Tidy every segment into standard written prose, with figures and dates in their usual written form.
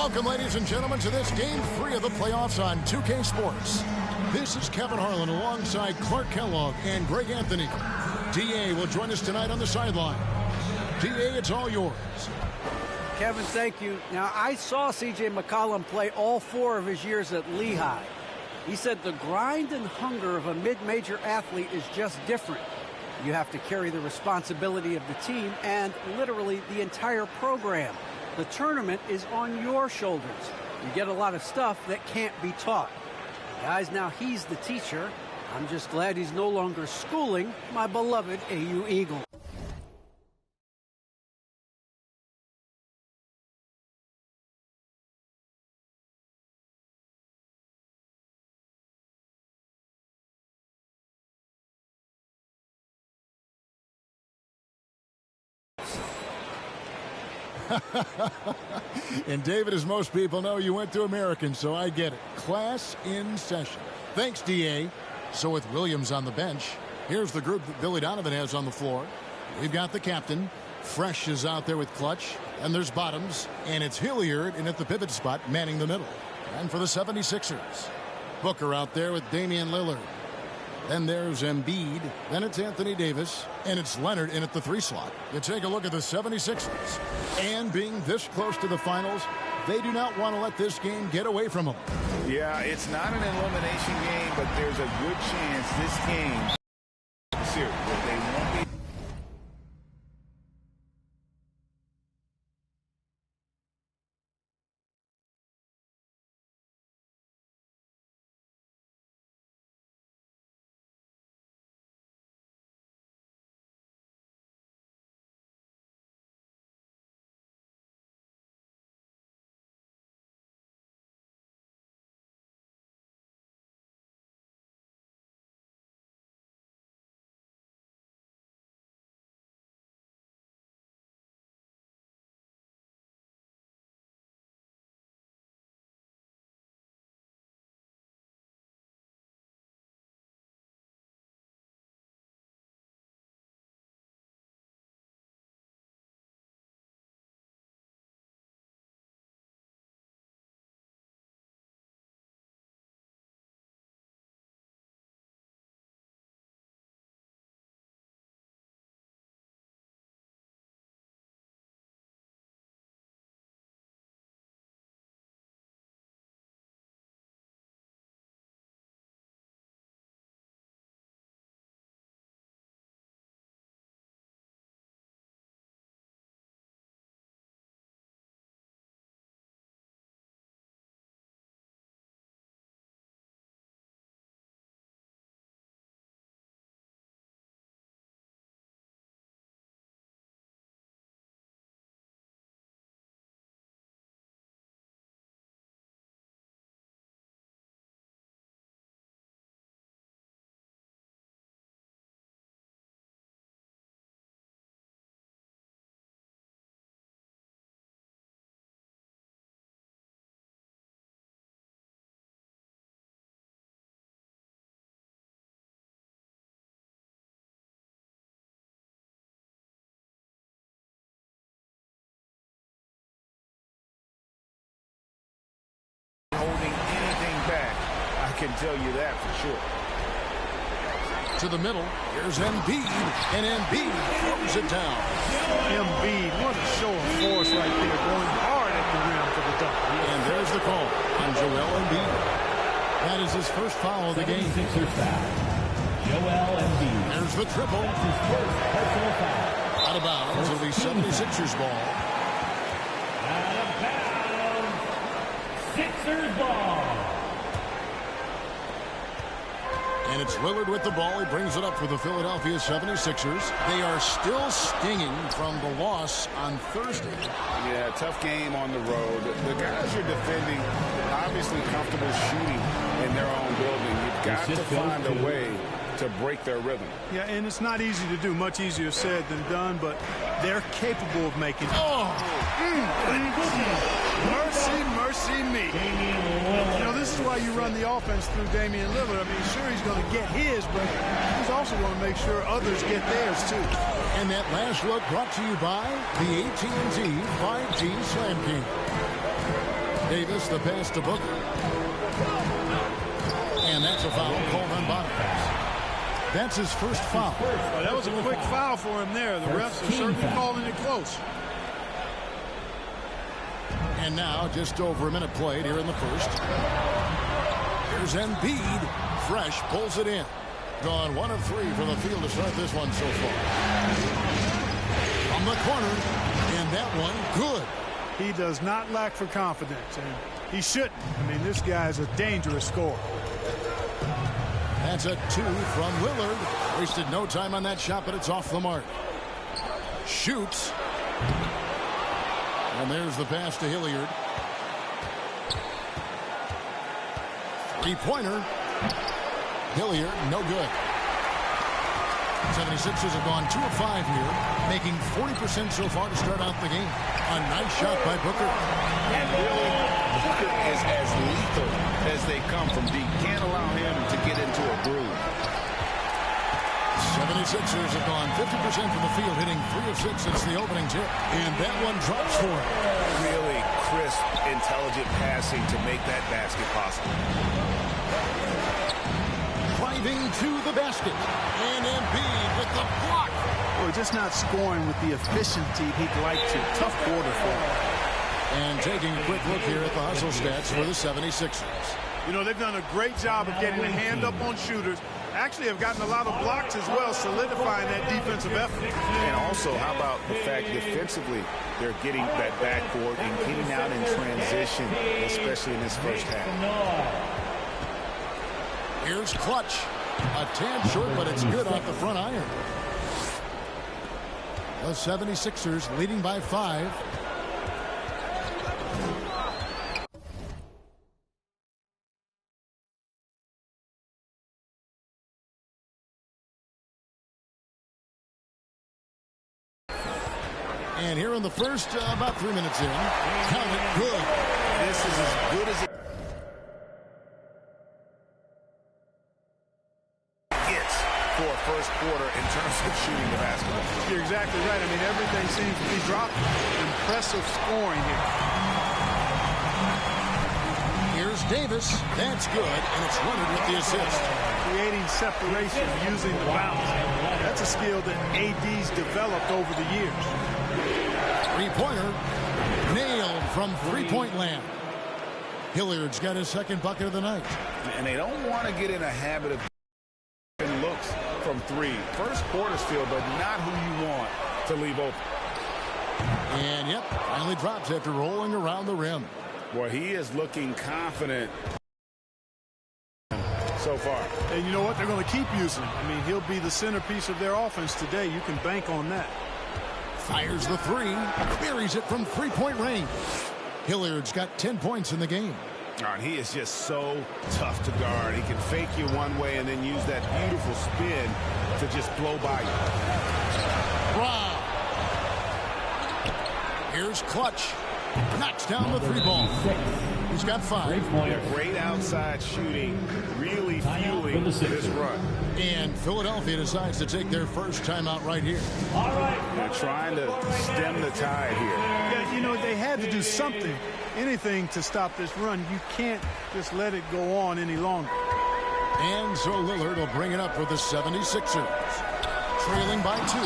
Welcome, ladies and gentlemen, to this Game 3 of the playoffs on 2K Sports. This is Kevin Harlan alongside Clark Kellogg and Greg Anthony. D.A. will join us tonight on the sideline. D.A., it's all yours. Kevin, thank you. Now, I saw C.J. McCollum play all 4 of his years at Lehigh. He said the grind and hunger of a mid-major athlete is just different. You have to carry the responsibility of the team and literally the entire program. The tournament is on your shoulders. You get a lot of stuff that can't be taught. Guys, now he's the teacher. I'm just glad he's no longer schooling my beloved AU Eagle. And David, as most people know, you went to American, so I get it. Class in session. Thanks, D.A. So with Williams on the bench, here's the group that Billy Donovan has on the floor. We've got the captain. Fresh is out there with Clutch. And there's Bottoms. And it's Hilliard in at the pivot spot, manning the middle. And for the 76ers, Booker out there with Damian Lillard. Then there's Embiid. Then it's Anthony Davis. And it's Leonard in at the 3 slot. You take a look at the 76ers. And being this close to the finals, they do not want to let this game get away from them. Yeah, it's not an elimination game, but there's a good chance this game series that they won't be. Holding anything back, I can tell you that for sure. To the middle, here's Embiid, and Embiid throws it down. Embiid, what a show of force right there, going hard at the rim for the dunk. And there's the call on Joel Embiid. That is his first foul of the game. Sixers foul. Joel Embiid. There's the triple. That's his first personal foul. Out of bounds, it'll be 76ers ball. Out of bounds. Sixers ball. And it's Lillard with the ball. He brings it up for the Philadelphia 76ers. They are still stinging from the loss on Thursday. Yeah, tough game on the road. The guys are defending, obviously comfortable shooting in their own building. You've got to find a way to break their rhythm. Yeah, and it's not easy to do. Much easier said than done, but they're capable of making it. Mercy, mercy me. You know, this is why you run the offense through Damian Lillard. I mean, sure, he's going to get his, but he's also going to make sure others get theirs, too. And that last look brought to you by the AT&T 5G Slam King. Davis, the pass to Booker. And that's a foul called on Bogdan. That's his first foul. Well, that was a quick foul for him there. The refs are certainly calling it close. And now just over a minute played here in the first. Here's Embiid. Fresh pulls it in. Gone 1 of 3 from the field to start this one so far. From the corner. And that one good. He does not lack for confidence, and he shouldn't. I mean, this guy is a dangerous scorer. That's a 2 from Lillard. Wasted no time on that shot, but it's off the mark. Shoots. And there's the pass to Hilliard. Three-pointer. Hilliard, no good. 76ers have gone 2 of 5 here, making 40% so far to start out the game. A nice shot by Booker. And really, Booker is as lethal as they come from deep. Can't allow him to get into a groove. 76ers have gone 50% from the field, hitting 3 of 6 since the opening tip. And that one drops for him. Really crisp, intelligent passing to make that basket possible. Driving to the basket. And Embiid with the block. Well, just not scoring with the efficiency he'd like to. Tough quarter for him. And taking a quick look here at the hustle stats for the 76ers. You know, they've done a great job of getting a hand up on shooters. Actually have gotten a lot of blocks as well, solidifying that defensive effort. And also, how about the fact defensively, they're getting that backboard and getting out in transition, especially in this first half. Here's Clutch. A tad short, but it's good off the front iron. The 76ers leading by 5. And here in the first, about 3 minutes in. Count it good. This is as good as it gets for a first quarter in terms of shooting the basketball. You're exactly right. I mean, everything seems to be dropping. Impressive scoring here. Here's Davis. That's good, and it's Leonard with the assist. Creating separation using the bounce. That's a skill that AD's developed over the years. Three-pointer. Nailed from three-point land. Hilliard's got his second bucket of the night. And they don't want to get in a habit of looks from 3. First quarter still, but not who you want to leave open. And, yep, finally drops after rolling around the rim. Boy, he is looking confident so far. And you know what? They're going to keep using him. I mean, he'll be the centerpiece of their offense today. You can bank on that. Fires the 3. Buries it from three-point range. Hilliard's got 10 points in the game. And he is just so tough to guard. He can fake you one way and then use that beautiful spin to just blow by you. Brown. Here's Clutch. Knocks down the 3-ball. He's got 5. Great outside shooting, really fueling this run. And Philadelphia decides to take their first timeout right here. They're trying to stem the tide here. Yeah, you know, they had to do something, anything to stop this run. You can't just let it go on any longer. And so Lillard will bring it up for the 76ers. Trailing by 2,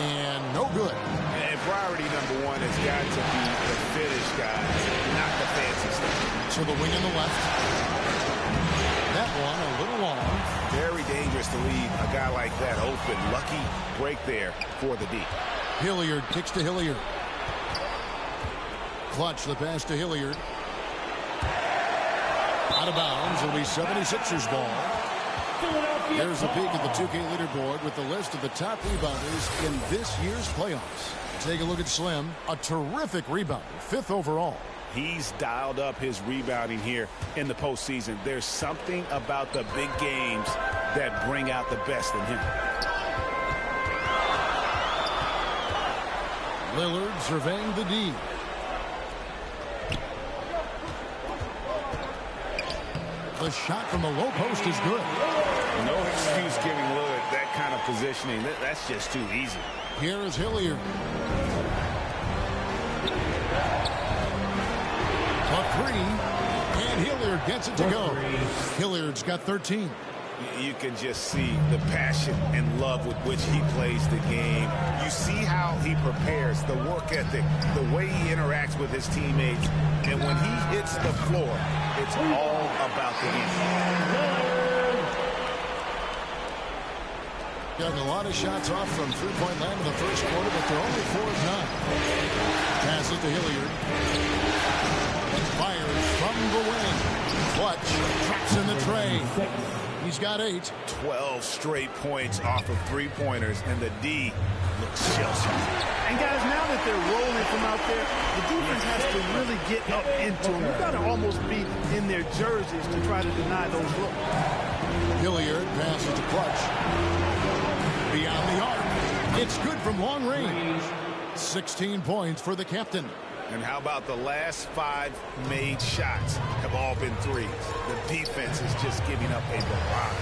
and no good. And priority number 1 has got to be the finish, guys, not the fancy stuff. To the wing on the left. That one a little long. Very dangerous to leave a guy like that open. Lucky break there for the D. Hilliard kicks to Hilliard. Clutch the pass to Hilliard. Out of bounds. It'll be 76ers ball. There's a peek at the 2K leaderboard with the list of the top rebounders in this year's playoffs. Take a look at Slim, a terrific rebounder, 5th overall. He's dialed up his rebounding here in the postseason. There's something about the big games that bring out the best in him. Lillard surveying the D. The shot from the low post is good. No excuse giving Lillard that kind of positioning. That's just too easy. Here is Hilliard. The three. And Hilliard gets it to go. Hilliard's got 13. You can just see the passion and love with which he plays the game. You see how he prepares, the work ethic, the way he interacts with his teammates. And when he hits the floor, it's all about the game. Gotten a lot of shots off from three-point land in the first quarter, but they're only 4 of 9. Pass it to Hilliard. Fires from the wing. Clutch traps in the tray. He's got 8. 12 straight points off of three-pointers, and the D looks shell-shocked. And guys, now that they're rolling from out there, the defense has to really get up into them. You've got to almost be in their jerseys to try to deny those looks. Hilliard passes to Clutch. Beyond the arc. It's good from long range. 16 points for the captain. And how about the last 5 made shots have all been threes? The defense is just giving up a barrage.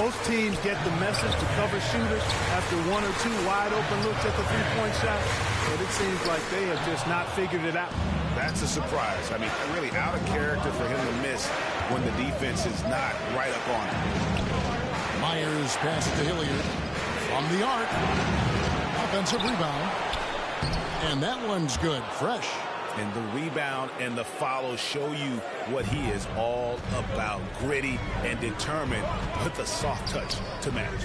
Most teams get the message to cover shooters after 1 or 2 wide open looks at the three-point shot, but it seems like they have just not figured it out. That's a surprise. I mean, really out of character for him to miss when the defense is not right up on him. Myers passes to Hilliard. From the arc. Offensive rebound. And that one's good. Fresh. And the rebound and the follow show you what he is all about. Gritty and determined with the soft touch to manage.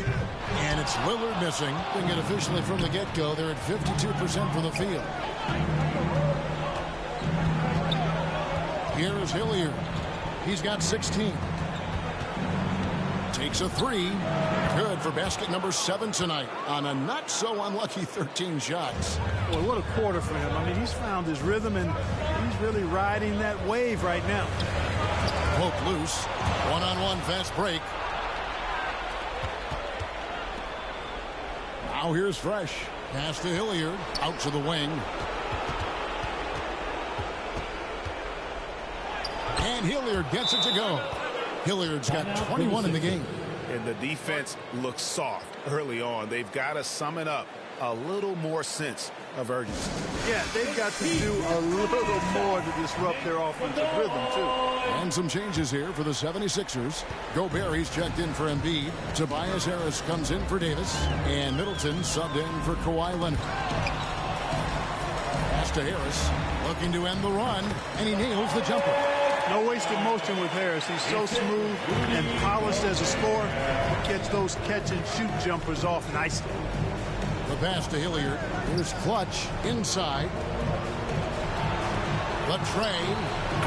And it's Lillard missing. Bring it officially from the get-go. They're at 52% from the field. Here is Hilliard. He's got 16. Takes a 3. Good for basket number 7 tonight on a not-so-unlucky 13 shots. Boy, what a quarter for him. I mean, he's found his rhythm, and he's really riding that wave right now. Poke loose. One-on-one fast break. Now here's Fresh. Pass to Hilliard. Out to the wing. And Hilliard gets it to go. Hilliard's got 21 in the game. And the defense looks soft early on. They've got to sum it up. A little more sense of urgency. Yeah, they've got to do a little more to disrupt their offensive rhythm, too. And some changes here for the 76ers. Gobert, he's checked in for Embiid. Tobias Harris comes in for Davis. And Middleton subbed in for Kawhi Leonard. Pass to Harris. Looking to end the run. And he nails the jumper. No wasted motion with Harris. He's so smooth and polished as a scorer. He gets those catch-and-shoot jumpers off nicely. The pass to Hilliard. Here's Clutch inside. The trade.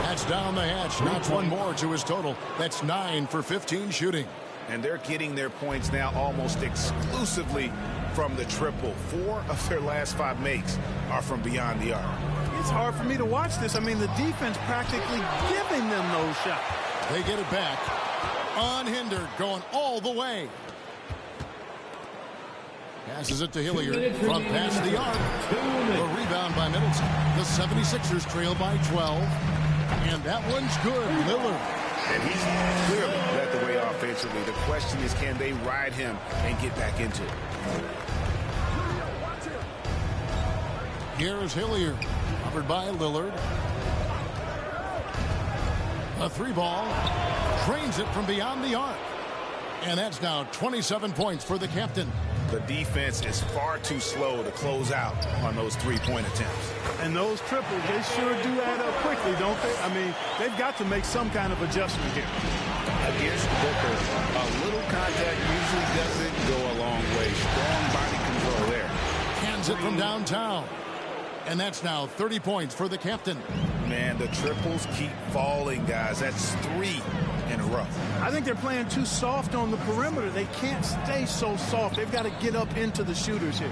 That's down the hatch. Knocks one more to his total. That's 9 for 15 shooting. And they're getting their points now almost exclusively from the triple. 4 of their last 5 makes are from beyond the arc. It's hard for me to watch this. I mean, the defense practically giving them those shots. They get it back. Unhindered, going all the way. Passes it to Hilliard. Front pass to the arc. The rebound by Middleton. The 76ers trail by 12. And that one's good. Lillard. And he's clearly led the way offensively. The question is, can they ride him and get back into it? Here's Hilliard. Covered by Lillard. A 3-ball. Trains it from beyond the arc. And that's now 27 points for the captain. The defense is far too slow to close out on those 3-point attempts. And those triples, they sure do add up quickly, don't they? I mean, they've got to make some kind of adjustment here. Against Booker, a little contact usually doesn't go a long way. Strong body control there. Hands it from downtown. And that's now 30 points for the captain. Man, the triples keep falling, guys. That's 3 in a row. I think they're playing too soft on the perimeter. They can't stay so soft. They've got to get up into the shooters here.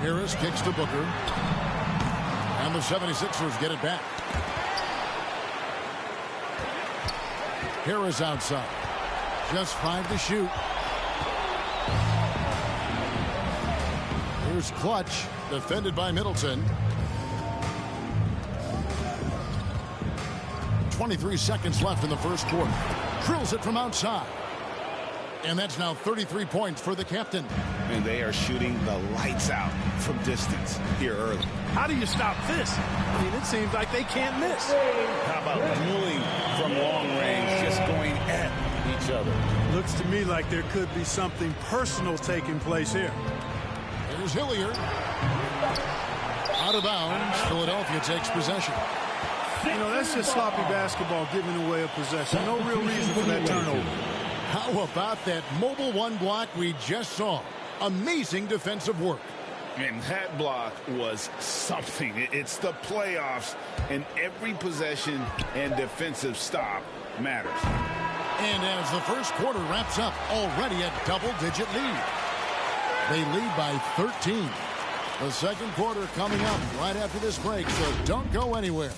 Harris kicks to Booker. And the 76ers get it back. Harris outside. Just 5 to shoot. Here's Clutch, defended by Middleton. 23 seconds left in the first quarter. Drills it from outside. And that's now 33 points for the captain. And they are shooting the lights out from distance here early. How do you stop this? I mean, it seems like they can't miss. How about dueling from long range, just going at each other? Looks to me like there could be something personal taking place here. Here's Hilliard. Out of bounds. Philadelphia takes possession. You know, that's just sloppy basketball, giving away a possession. No real reason for that turnover. How about that mobile one block we just saw? Amazing defensive work. And that block was something. It's the playoffs, and every possession and defensive stop matters. And as the first quarter wraps up, already a double-digit lead. They lead by 13. The second quarter coming up right after this break, so don't go anywhere.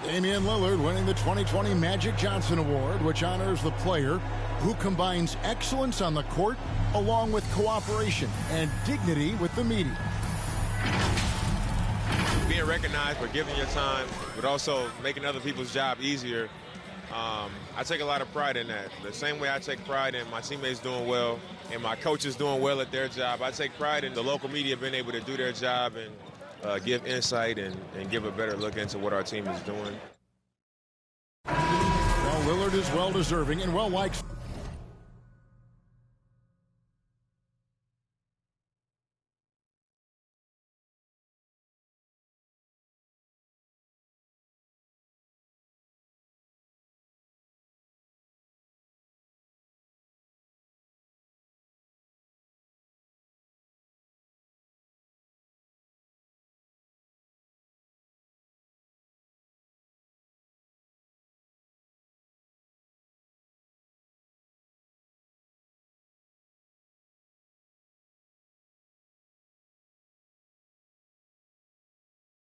Damian Lillard winning the 2020 Magic Johnson Award, which honors the player who combines excellence on the court along with cooperation and dignity with the media. Being recognized for giving your time, but also making other people's job easier, I take a lot of pride in that. The same way I take pride in my teammates doing well and my coaches doing well at their job, I take pride in the local media being able to do their job and give insight and give a better look into what our team is doing. Well, Lillard is well-deserving and well-liked.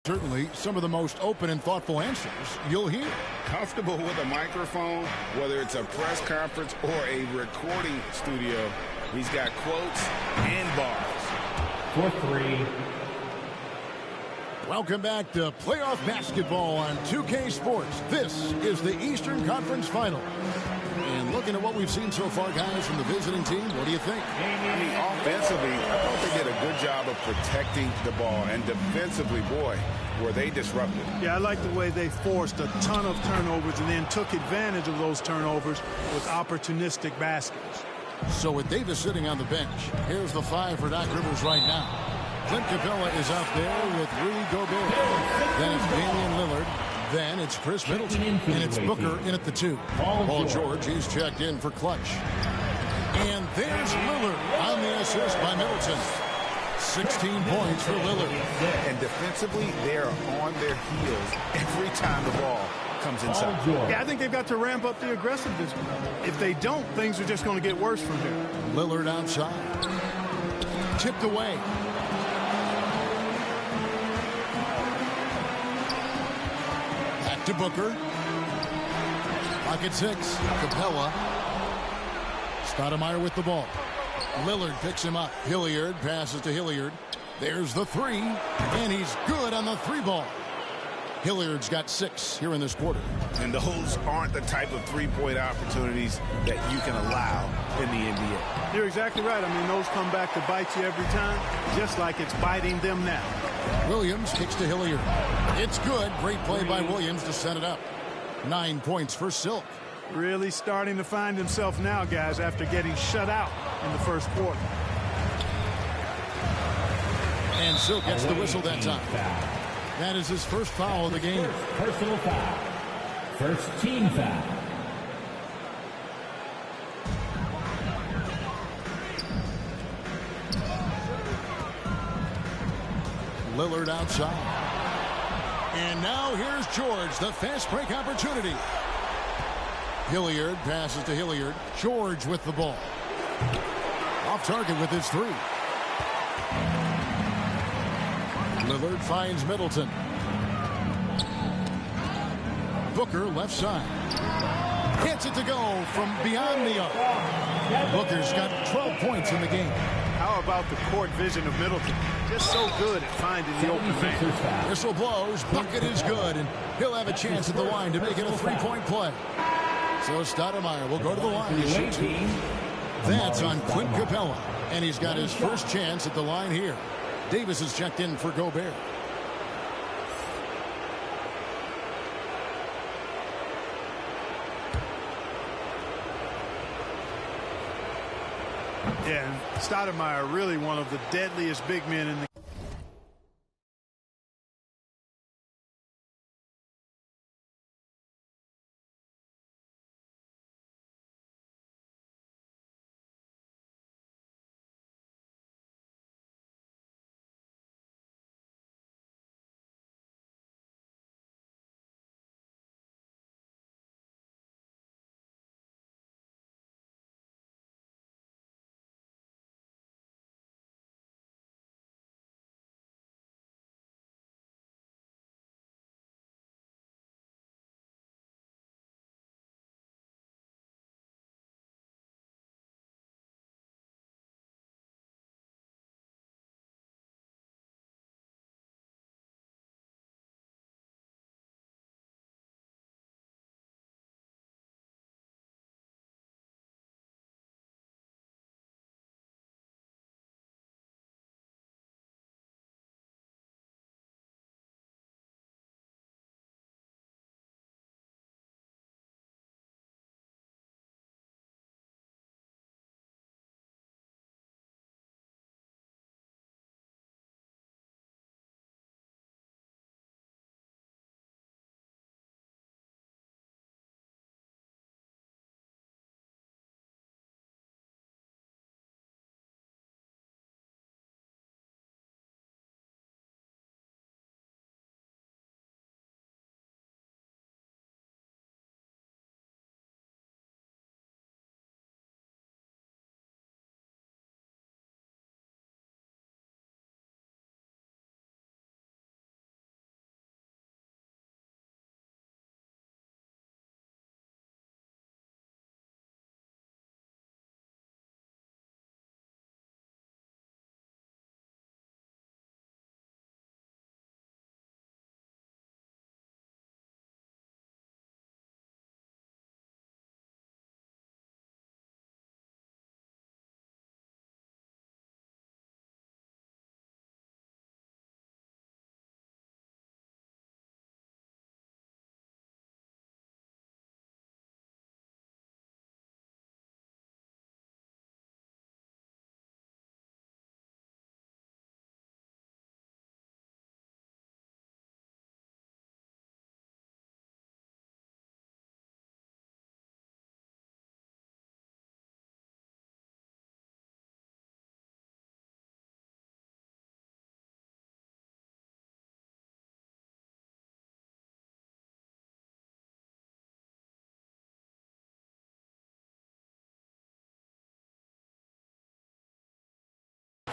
Certainly some of the most open and thoughtful answers you'll hear. Comfortable with a microphone, whether it's a press conference or a recording studio, he's got quotes and bars. For three. Welcome back to playoff basketball on 2K Sports. This is the Eastern Conference Final. And looking at what we've seen so far, guys, from the visiting team, what do you think? I mean, offensively, I thought they did a good job of protecting the ball. And defensively, boy, were they disruptive. Yeah, I like the way they forced a ton of turnovers and then took advantage of those turnovers with opportunistic baskets. So with Davis sitting on the bench, here's the five for Doc Rivers right now. Clint Capella is out there with Rudy Gobert. Then it's Damian Lillard. Then it's Chris Middleton. And it's Booker in at the 2. Paul George, he's checked in for clutch. And there's Lillard on the assist by Middleton. 16 points for Lillard. And defensively, they're on their heels every time the ball comes inside. Yeah, I think they've got to ramp up the aggressiveness. If they don't, things are just going to get worse from here. Lillard outside. Tipped away. Back to Booker. Pocket 6. Capella. Stoudemire with the ball. Lillard picks him up. Hilliard passes to Hilliard. There's the 3. And he's good on the 3 ball. Hilliard's got 6 here in this quarter. And those aren't the type of three-point opportunities that you can allow in the NBA. You're exactly right. I mean, those come back to bite you every time, just like it's biting them now. Williams kicks to Hilliard. It's good. Great play by Williams to set it up. 9 points for Silk. Really starting to find himself now, guys, after getting shut out in the first quarter. And Silk gets the whistle that time. That is his first foul of the game. First personal foul. First team foul. Lillard outside. And now here's George, the fast break opportunity. Hilliard passes to Hilliard. George with the ball. Off target with his 3. Lillard finds Middleton. Booker left side. Hits it to go from beyond the arc. Booker's got 12 points in the game. How about the court vision of Middleton? Just so good at finding the open man. Whistle blows. Bucket is good, and he'll have a chance at the line to make it a 3-point play. So Stoudemire will go to the line to shoot 2. That's on Clint Capella, and he's got his first chance at the line here. Davis is checked in for Gobert. Yeah, and Stoudemire really one of the deadliest big men in the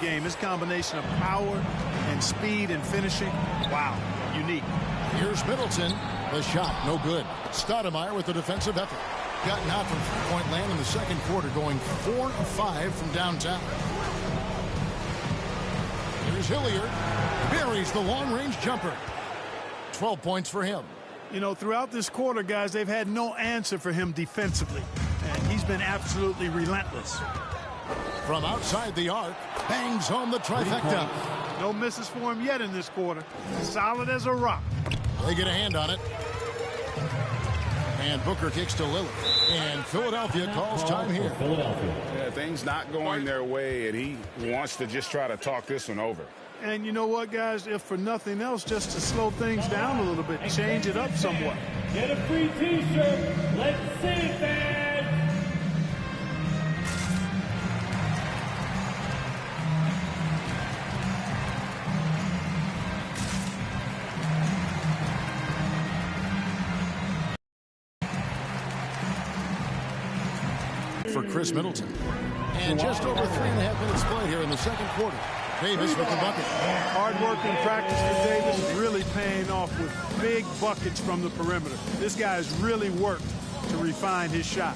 game. His combination of power and speed and finishing, wow, unique. Here's Middleton. The shot, no good. Stoudemire with the defensive effort. Gotten out from three-point land in the second quarter, going 4 of 5 from downtown. Here's Hilliard. Buries the long-range jumper. 12 points for him. You know, throughout this quarter, guys, they've had no answer for him defensively. And he's been absolutely relentless. From outside the arc, bangs home the trifecta. No misses for him yet in this quarter. Solid as a rock. They get a hand on it. And Booker kicks to Lillard. And Philadelphia calls time here. Yeah, things not going their way, and he wants to just try to talk this one over. And you know what, guys? If for nothing else, just to slow things down a little bit, change it up somewhat. Get a free T-shirt. Let's see it, fans. For Chris Middleton. And just over 3.5 minutes played here in the second quarter. Davis with the bucket. Hard work in practice for Davis, really paying off with big buckets from the perimeter. This guy has really worked to refine his shot.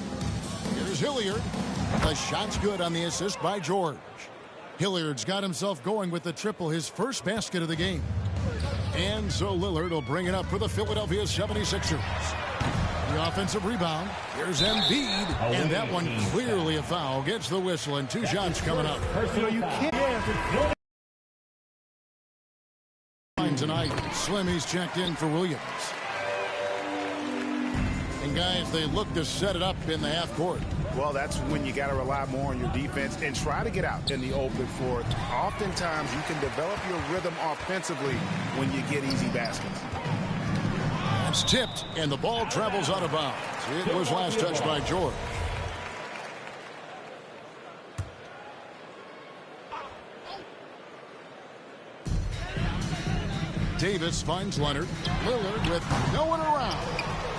Here's Hilliard. The shot's good on the assist by George. Hilliard's got himself going with the triple, his first basket of the game. And so Lillard will bring it up for the Philadelphia 76ers. The offensive rebound. Here's Embiid. And that one clearly a foul. Gets the whistle and 2 shots coming up. You know, you can't. Tonight, Slimmy's checked in for Williams. And guys, they look to set it up in the half court. Well, that's when you got to rely more on your defense and try to get out in the open for it. Oftentimes, you can develop your rhythm offensively when you get easy baskets. It's tipped, and the ball travels out of bounds. It was last touched by George. Davis finds Leonard. Lillard with no one around.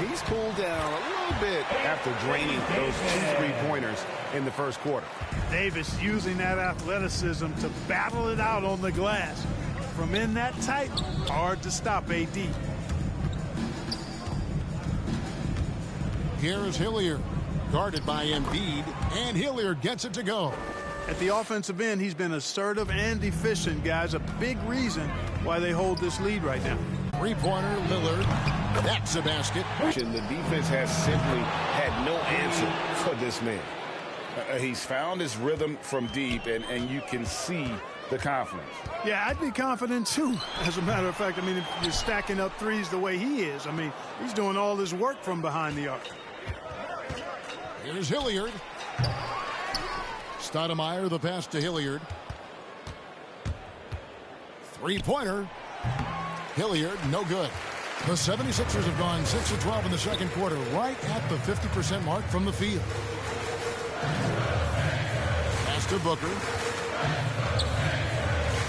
He's cooled down a little bit after draining those 2 3-pointers in the first quarter. Davis using that athleticism to battle it out on the glass. From in that tight, hard to stop AD. Here's Hilliard, guarded by Embiid, and Hilliard gets it to go. At the offensive end, he's been assertive and efficient, guys. A big reason why they hold this lead right now. 3-pointer, Lillard. That's a basket. The defense has simply had no answer for this man. He's found his rhythm from deep, and you can see the confidence. Yeah, I'd be confident, too. As a matter of fact, I mean, if you're stacking up threes the way he is, I mean, he's doing all his work from behind the arc. Here's Hilliard. Stoudemire, the pass to Hilliard. 3-pointer. Hilliard, no good. The 76ers have gone 6 of 12 in the second quarter, right at the 50% mark from the field. Pass to Booker.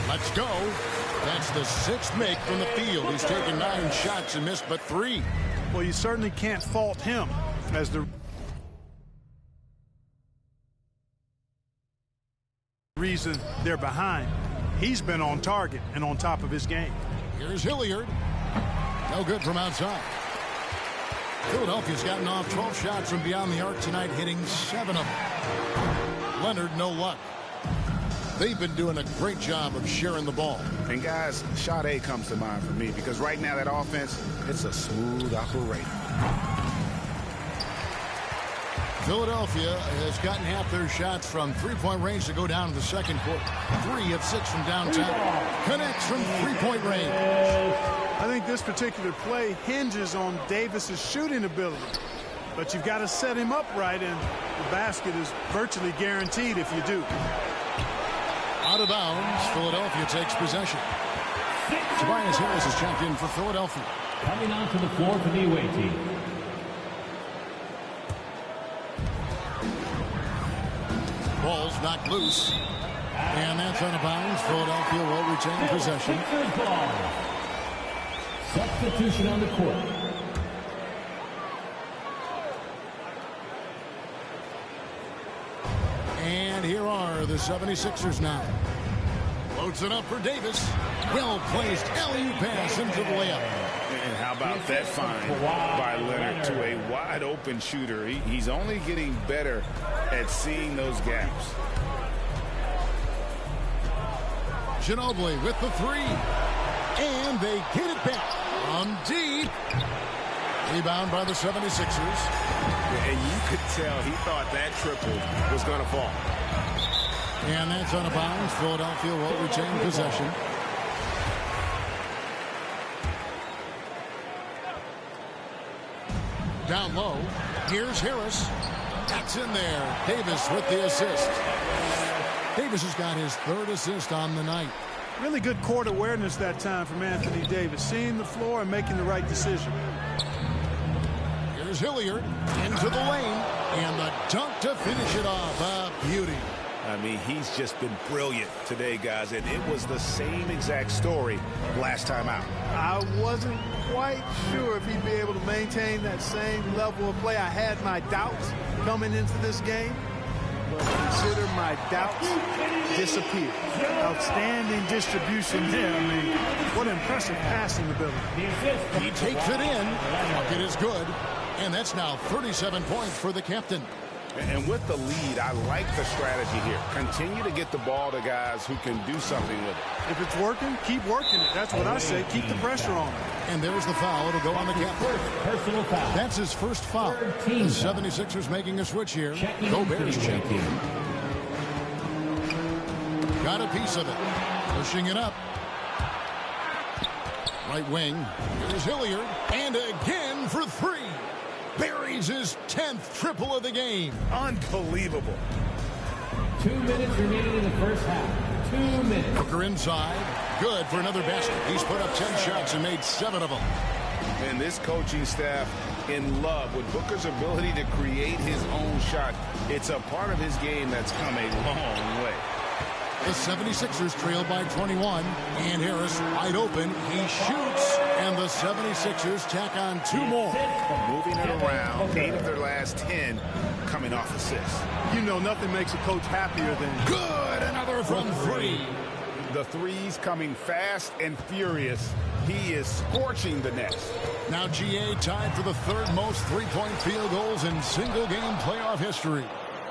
Let's go. That's the 6th make from the field. He's taken 9 shots and missed but 3. Well, you certainly can't fault him as the reason they're behind. He's been on target and on top of his game. Here's Hilliard. No good from outside. Philadelphia's gotten off 12 shots from beyond the arc tonight, hitting 7 of them. Leonard, no luck. They've been doing a great job of sharing the ball. And guys, shot A comes to mind for me because right now that offense, it's a smooth operation. Philadelphia has gotten half their shots from 3-point range to go down to the second quarter. 3 of 6 from downtown. Connects from 3-point range. I think this particular play hinges on Davis's shooting ability. But you've got to set him up right, and the basket is virtually guaranteed if you do. Out of bounds, Philadelphia takes possession. Tobias Harris is checked in for Philadelphia. Coming onto the floor for the away team. Ball's knocked loose. And that's out of bounds. Philadelphia will retain possession. Ball. Substitution on the court. And here are the 76ers now. Loads it up for Davis. Well-placed alley-oop pass into the layup. And how about that find by Leonard to a wide-open shooter? He's only getting better at seeing those gaps. Ginobili with the 3. And they get it back from deep. Rebound by the 76ers. And you could tell he thought that triple was going to fall. And that's out of bounds. Philadelphia will retain possession. Down low. Here's Harris. That's in there. Davis with the assist. Davis has got his 3rd assist on the night. Really good court awareness that time from Anthony Davis. Seeing the floor and making the right decision. Here's Hilliard into the lane. And the dunk to finish it off. A beauty. I mean, he's just been brilliant today, guys. And it was the same exact story last time out. I wasn't quite sure if he'd be able to maintain that same level of play. I had my doubts coming into this game. but consider my doubts disappear. Outstanding distribution there. I mean, what impressive passing ability. He takes it in. Bucket is good. And that's now 37 points for the captain. And with the lead, I like the strategy here. Continue to get the ball to guys who can do something with it. If it's working, keep working it. That's what I say. Keep the pressure on him. And there's the foul. It'll go on the captain. Personal foul. That's his first foul. The 76ers making a switch here. Gobert's checking. Got a piece of it. Pushing it up. Right wing. Here's Hilliard. And again for three. Buries his 10th triple of the game. Unbelievable. 2 minutes remaining in the first half. 2 minutes. Booker inside. Good for another basket. He's put up 10 shots and made 7 of them. And this coaching staff in love with Booker's ability to create his own shot. It's a part of his game that's come a long way. The 76ers trail by 21. And Harris wide open. He shoots. And the 76ers tack on 2 more. Moving it around. 8 of their last 10 coming off assists. You know, nothing makes a coach happier than... Good. Another from 3. The threes coming fast and furious. He is scorching the nets. Now GA tied for the 3rd most three-point field goals in single-game playoff history.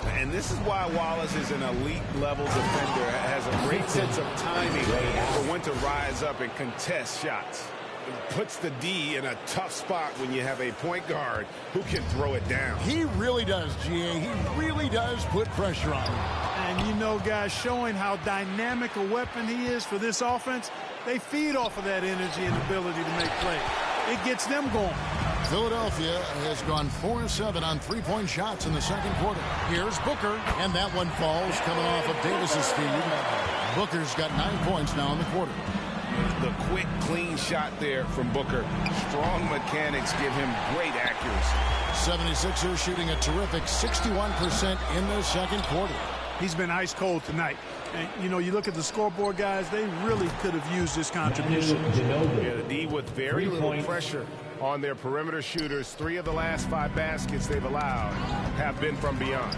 And this is why Wallace is an elite-level defender, has a great sense of timing for when to rise up and contest shots. It puts the D in a tough spot when you have a point guard who can throw it down. He really does, GA. He really does put pressure on him. And you know, guys, showing how dynamic a weapon he is for this offense, they feed off of that energy and ability to make plays. It gets them going. Philadelphia has gone 4-7 on three-point shots in the second quarter. Here's Booker, and that one falls coming off of Davis's feed. Booker's got 9 points now in the quarter. The quick, clean shot there from Booker. Strong mechanics give him great accuracy. 76ers shooting a terrific 61% in the second quarter. He's been ice cold tonight. And, you know, you look at the scoreboard, guys, they really could have used this contribution. Yeah, the D with very little pressure on their perimeter shooters. 3 of the last 5 baskets they've allowed have been from beyond.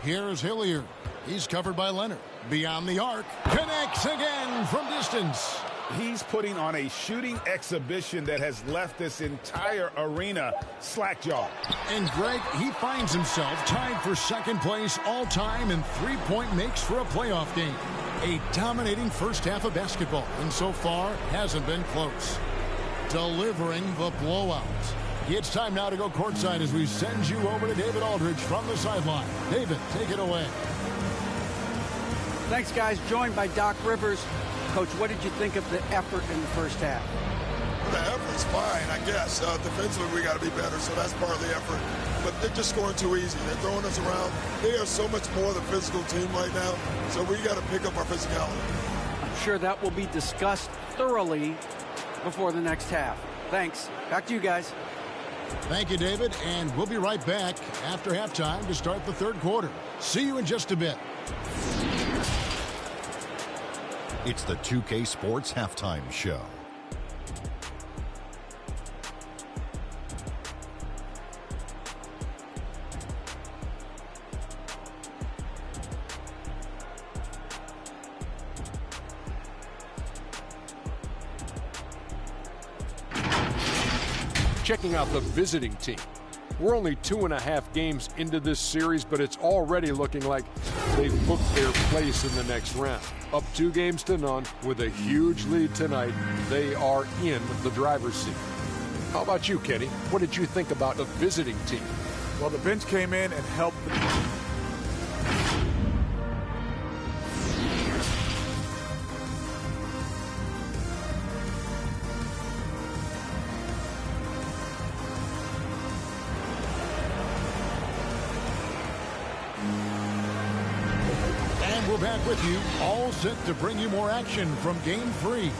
Here's Hilliard. He's covered by Leonard. Beyond the arc. Connects again from distance. He's putting on a shooting exhibition that has left this entire arena slack-jawed. And Greg, he finds himself tied for second place all-time in three-point makes for a playoff game. A dominating first half of basketball, and so far hasn't been close. Delivering the blowout. It's time now to go courtside as we send you over to David Aldridge from the sideline. David, take it away. Thanks, guys. Joined by Doc Rivers. Coach, what did you think of the effort in the first half? The effort's fine, I guess. Defensively, we got to be better, so that's part of the effort. But they're just scoring too easy. They're throwing us around. They are so much more the physical team right now, so we got to pick up our physicality. I'm sure that will be discussed thoroughly before the next half. Thanks. Back to you guys. Thank you, David, and we'll be right back after halftime to start the third quarter. See you in just a bit. It's the 2K Sports Halftime Show. Checking out the visiting team. We're only 2.5 games into this series, but it's already looking like they've booked their place in the next round. Up 2 games to none with a huge lead tonight. They are in the driver's seat. How about you, Kenny? What did you think about the visiting team? Well, the bench came in and helped. We're back with you, all set to bring you more action from Game 3.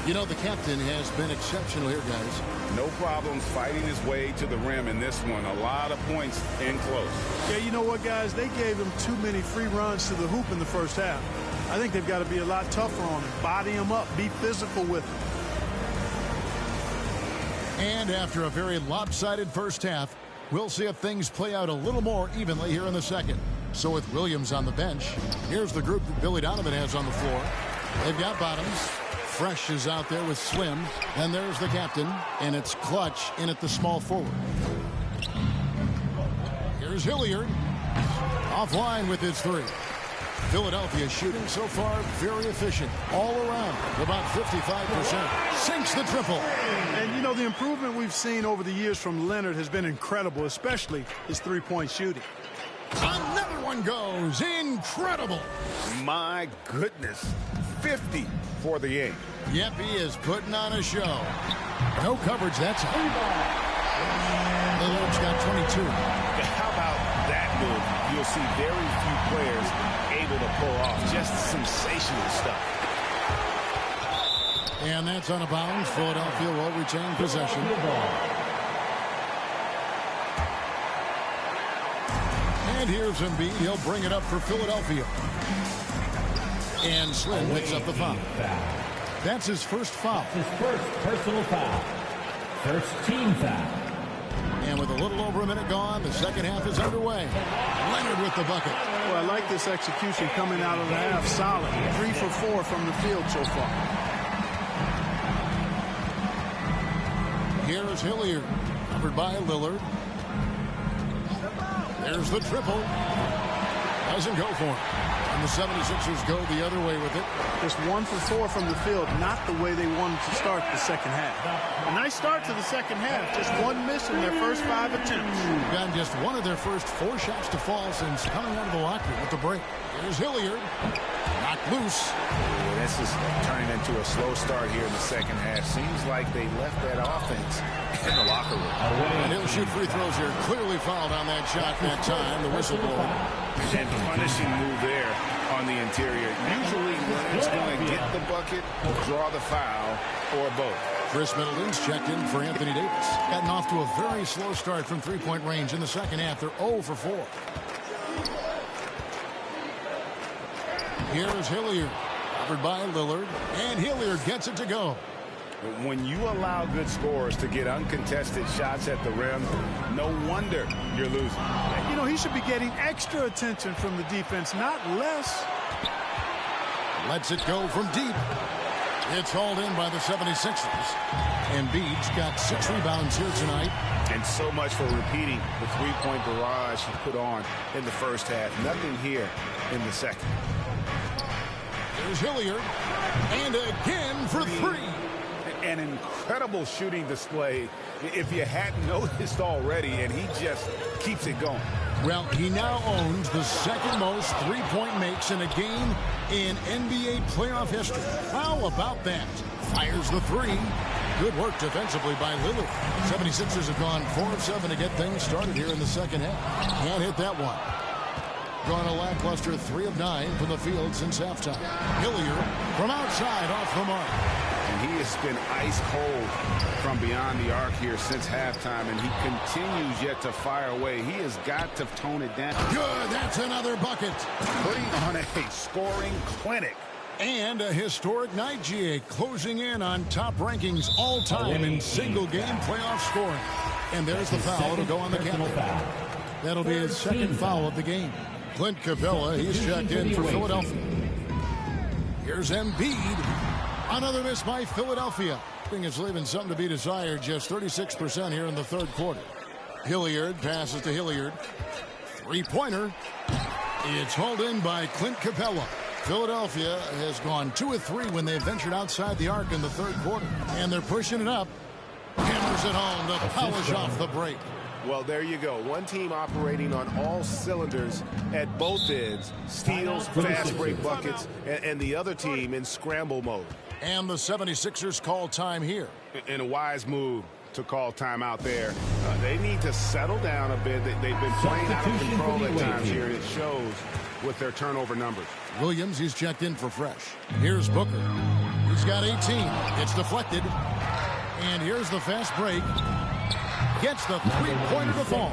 You know, the captain has been exceptional here, guys. No problems fighting his way to the rim in this one. A lot of points in close. Yeah, you know what, guys? They gave him too many free runs to the hoop in the first half. I think they've got to be a lot tougher on him. Body him up. Be physical with him. And after a very lopsided first half, We'll see if things play out a little more evenly here in the second. So with Williams on the bench, here's the group that Billy Donovan has on the floor. They've got Bottoms. Fresh is out there with Slim. Then there's the captain, and it's Clutch in at the small forward. Here's Hilliard. Offline with his three. Philadelphia shooting so far very efficient all around, about 55%. Sinks the triple. And you know, the improvement we've seen over the years from Leonard has been incredible, especially his three-point shooting. Another one goes. Incredible. My goodness. 50 for the game. Yep, he is putting on a show. No coverage, that's it. Lillard's got 22. How about that move? You'll see very few players able to pull off just sensational stuff. And that's on a bounce. Philadelphia will retain possession. And here's Embiid. He'll bring it up for Philadelphia. And Slim picks up the foul. That's his first foul. His first personal foul. First team foul. And with a little over a minute gone, the second half is underway. Leonard with the bucket. Well, I like this execution coming out of the half. Solid. 3 for 4 from the field so far. Here is Hilliard, covered by Lillard. There's the triple. Doesn't go for him. And the 76ers go the other way with it. Just 1 for 4 from the field, not the way they wanted to start the second half. A nice start to the second half. Just 1 miss in their first 5 attempts. Gotten just one of their first 4 shots to fall since coming out of the locker room with the break. Here's Hilliard. Knocked loose. This is turning into a slow start here in the second half. Seems like they left that offense in the locker room. And he'll shoot free throws here. Clearly fouled on that shot that time. The whistle blower. And punishing move there on the interior. Usually Leonard's going to get the bucket, draw the foul, or both. Chris Middleton's checked in for Anthony Davis. Gotten off to a very slow start from three-point range in the second half. They're 0 for 4. Here's Hilliard, covered by Lillard, and Hilliard gets it to go. When you allow good scorers to get uncontested shots at the rim, no wonder you're losing. You know, he should be getting extra attention from the defense, not less. Lets it go from deep. It's hauled in by the 76ers. Embiid's got 6 rebounds here tonight. And so much for repeating the three-point barrage he put on in the first half. Nothing here in the second. Here's Hilliard. And again for 3. An incredible shooting display, if you hadn't noticed already, and he just keeps it going. Well, he now owns the second most three-point makes in a game in NBA playoff history. How about that? Fires the 3. Good work defensively by Lillard. 76ers have gone 4 of 7 to get things started here in the second half. Can't hit that one. Gone a lackluster 3 of 9 from the field since halftime. Hilliard from outside off the mark. And he has been ice cold from beyond the arc here since halftime, and he continues yet to fire away. He has got to tone it down. Good, that's another bucket. Putting on a scoring clinic. And a historic night, GA, closing in on top rankings all-time in single-game playoff scoring. And there's the foul. It'll go on the captain. That'll be his second foul of the game. Clint Capella, he's checked in for Philadelphia. Here's Embiid. Another miss by Philadelphia. I think it's leaving something to be desired. Just 36% here in the third quarter. Hilliard passes to Hilliard. Three-pointer. It's hauled in by Clint Capella. Philadelphia has gone 2 of 3 when they ventured outside the arc in the third quarter. And they're pushing it up. Hammers it home to polish off the break. Well, there you go. One team operating on all cylinders at both ends. Steals, fast break buckets, and the other team in scramble mode. And the 76ers call time here. In a wise move to call time out there. They need to settle down a bit. They've been playing out of control at times here, and it shows with their turnover numbers. Williams, he's checked in for Fresh. Here's Booker. He's got 18. It's deflected. And here's the fast break. Gets the three-pointer to fall.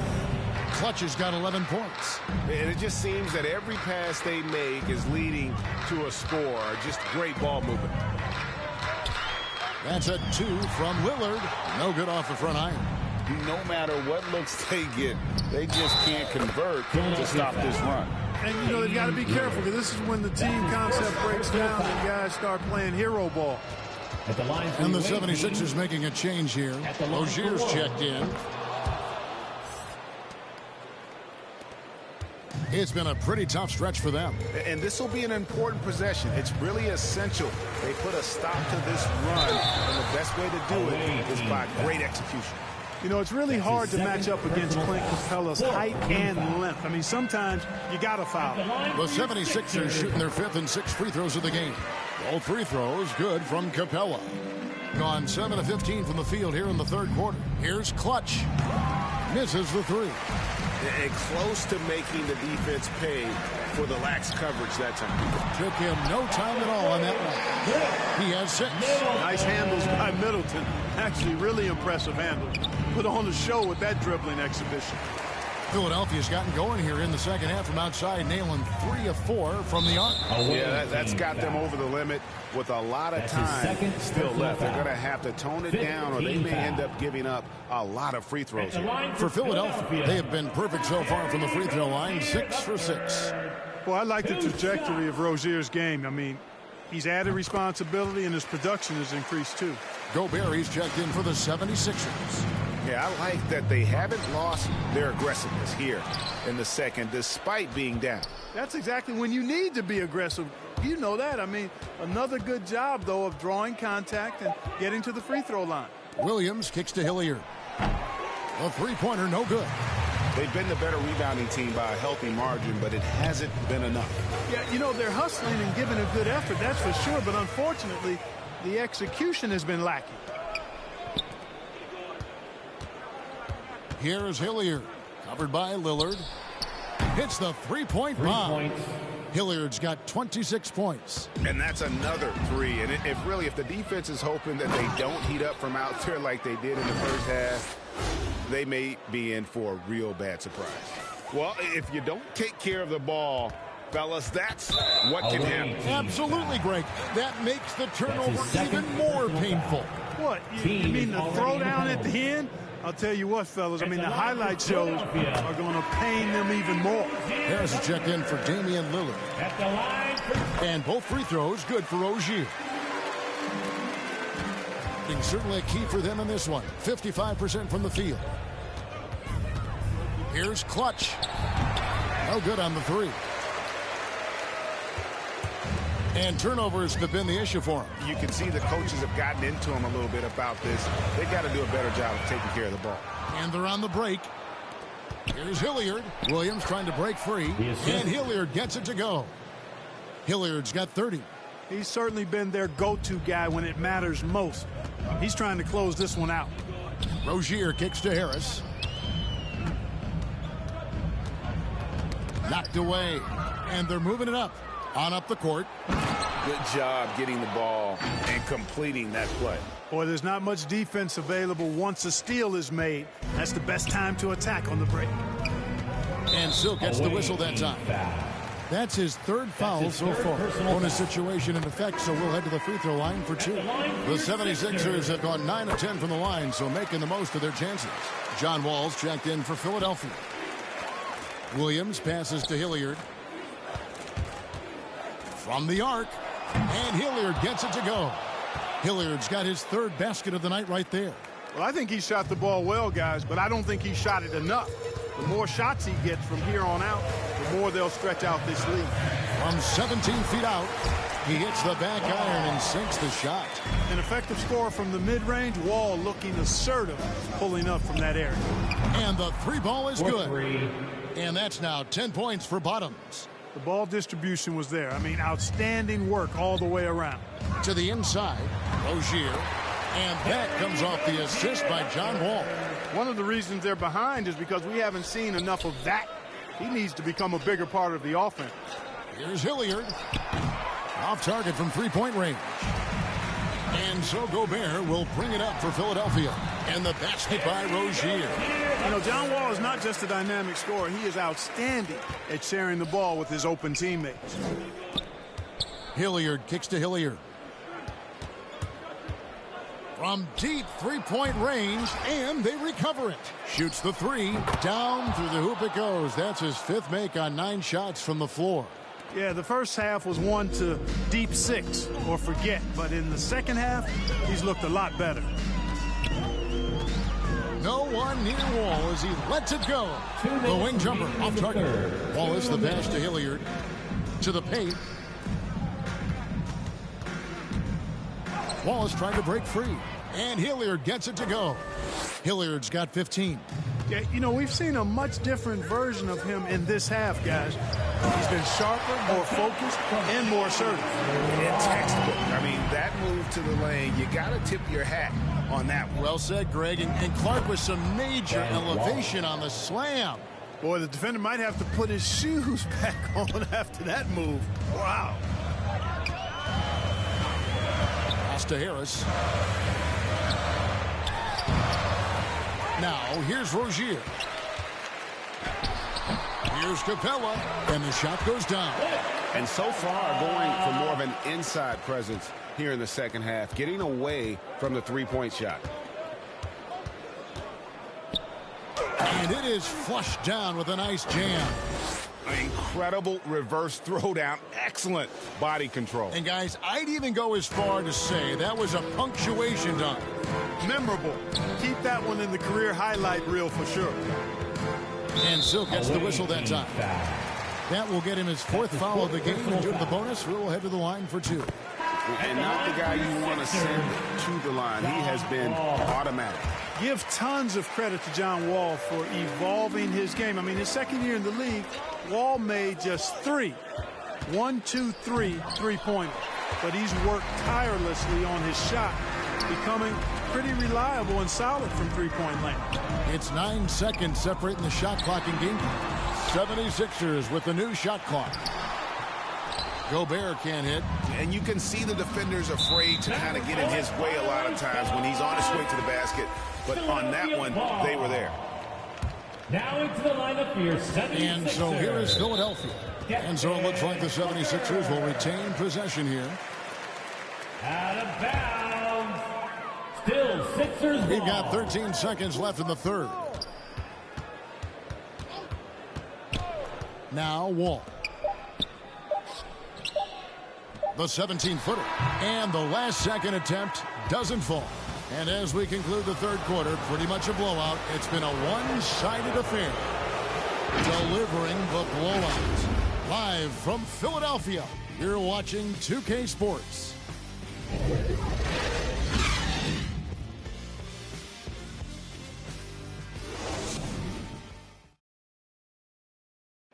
Clutch has got 11 points. And it just seems that every pass they make is leading to a score. Just great ball movement. That's a 2 from Lillard. No good off the front iron. no matter what looks they get, they just can't convert to stop this run. And, you know, they've got to be careful because this is when the team concept breaks down and guys start playing hero ball. And the 76ers making a change here. Rozier's checked in. It's been a pretty tough stretch for them. And this will be an important possession. It's really essential. They put a stop to this run, and the best way to do it is by great execution. You know, it's really hard to match up against Clint Capella's height and length. I mean, sometimes you got to foul. The 76ers shooting their 5th and 6th free throws of the game. All free throws good from Capella. Gone 7 of 15 from the field here in the third quarter. Here's Clutch. Misses the three. And close to making the defense pay for the lax coverage that time. Took him no time at all on that one. He has 6. Nice handles by Middleton. Actually, really impressive handles. Put on the show with that dribbling exhibition. Philadelphia's gotten going here in the second half from outside, nailing 3 of 4 from the arc. Yeah, that's got them over the limit with a lot of time still left. They're going to have to tone it down, or they may end up giving up a lot of free throws here. For Philadelphia, they have been perfect so far from the free throw line, 6 for 6. Well, I like the trajectory of Rozier's game. I mean, he's added responsibility, and his production has increased too. Gobert, he's checked in for the 76ers. Yeah, I like that they haven't lost their aggressiveness here in the second, despite being down. That's exactly when you need to be aggressive. You know that. I mean, another good job, though, of drawing contact and getting to the free throw line. Williams kicks to Hilliard. A three-pointer, no good. They've been the better rebounding team by a healthy margin, but it hasn't been enough. Yeah, you know, they're hustling and giving a good effort, that's for sure, but unfortunately, the execution has been lacking. Here is Hilliard, covered by Lillard. Hits the three-point bomb. Hilliard's got 26 points. And that's another three. And if the defense is hoping that they don't heat up from out there like they did in the first half, they may be in for a real bad surprise. Well, if you don't take care of the ball, fellas, that's what can happen. Absolutely, Greg. That makes the turnover even more painful. What? You mean the throwdown at the end? I'll tell you what, fellas, I mean, the highlight shows are going to pain them even more. Harris is checked in for Damian Lillard. And both free throws good for Rozier. Certainly a key for them in this one. 55% from the field. Here's Clutch. No good on the three. And turnovers have been the issue for him. You can see the coaches have gotten into him a little bit about this. They've got to do a better job of taking care of the ball. And they're on the break. Here's Hilliard. Williams trying to break free. And Hilliard gets it to go. Hilliard's got 30. He's certainly been their go-to guy when it matters most. He's trying to close this one out. Rozier kicks to Harris. Knocked away. And they're moving it up. On up the court. Good job getting the ball and completing that play. Boy, there's not much defense available once a steal is made. That's the best time to attack on the break. And still gets the whistle that time. That's his third foul so far. Bonus situation in effect, so we'll head to the free throw line for 2. The 76ers have gone 9 of 10 from the line, so making the most of their chances. John Wall's checked in for Philadelphia. Williams passes to Hilliard. From the arc, and Hilliard gets it to go. Hilliard's got his third basket of the night right there. Well, I think he shot the ball well, guys, but I don't think he shot it enough. The more shots he gets from here on out, the more they'll stretch out this lead. From 17 feet out, he hits the back iron and sinks the shot. An effective score from the mid-range. Wall looking assertive, pulling up from that area. And the three ball is good. And that's now 10 points for Bottoms. The ball distribution was there. I mean, outstanding work all the way around. To the inside, Rozier. And that comes off the assist by John Wall. One of the reasons they're behind is because we haven't seen enough of that. He needs to become a bigger part of the offense. Here's Hilliard. Off target from three-point range. And so Gobert will bring it up for Philadelphia. And the basket by Rozier. You know, John Wall is not just a dynamic scorer. He is outstanding at sharing the ball with his open teammates. Hilliard kicks to Hilliard. From deep three-point range, and they recover it. Shoots the three. Down through the hoop it goes. That's his 5th make on 9 shots from the floor. Yeah, the first half was 1 to deep 6 or forget. But in the second half, he's looked a lot better. No one near Wall as he lets it go. The wing jumper off target. Wallace the pass to Hilliard. To the paint. Wallace trying to break free. And Hilliard gets it to go. Hilliard's got 15. Yeah, you know, we've seen a much different version of him in this half, guys. He's been sharper, more focused, and more assertive. And textbook. I mean, that move to the lane, you got to tip your hat on that one. Well said, Greg. And Clark with some major elevation on the slam. Boy, the defender might have to put his shoes back on after that move. Wow. Pass to Harris. Now, here's Rozier. Here's Capella, and the shot goes down. And so far, going for more of an inside presence here in the second half, getting away from the three-point shot. And it is flushed down with a nice jam. Incredible reverse throwdown. Excellent body control. And, guys, I'd even go as far to say that was a punctuation dunk. Memorable. Keep that one in the career highlight reel for sure. And Silk gets the whistle that time. That will get him his 4th foul of the game. And due to the bonus, we'll head to the line for 2. And not the guy you want to send to the line. He has been automatic. Give tons of credit to John Wall for evolving his game. I mean, his second year in the league, Wall made just 3 three-pointers. But he's worked tirelessly on his shot, becoming pretty reliable and solid from three-point land. It's 9 seconds separating the shot clock in game. 76ers with the new shot clock. Gobert can't hit. And you can see the defenders afraid to kind of get in his way a lot of times when he's on his way to the basket. But on that one, they were there. Now into the lineup for your 76ers. And so here is Philadelphia. And so it looks like the 76ers will retain possession here. Out of bounds. Still Sixers. We've got 13 seconds left in the third. Now Wall. The 17-footer. And the last second attempt doesn't fall. And as we conclude the third quarter, pretty much a blowout. It's been a one-sided affair. Delivering the blowout. Live from Philadelphia, you're watching 2K Sports.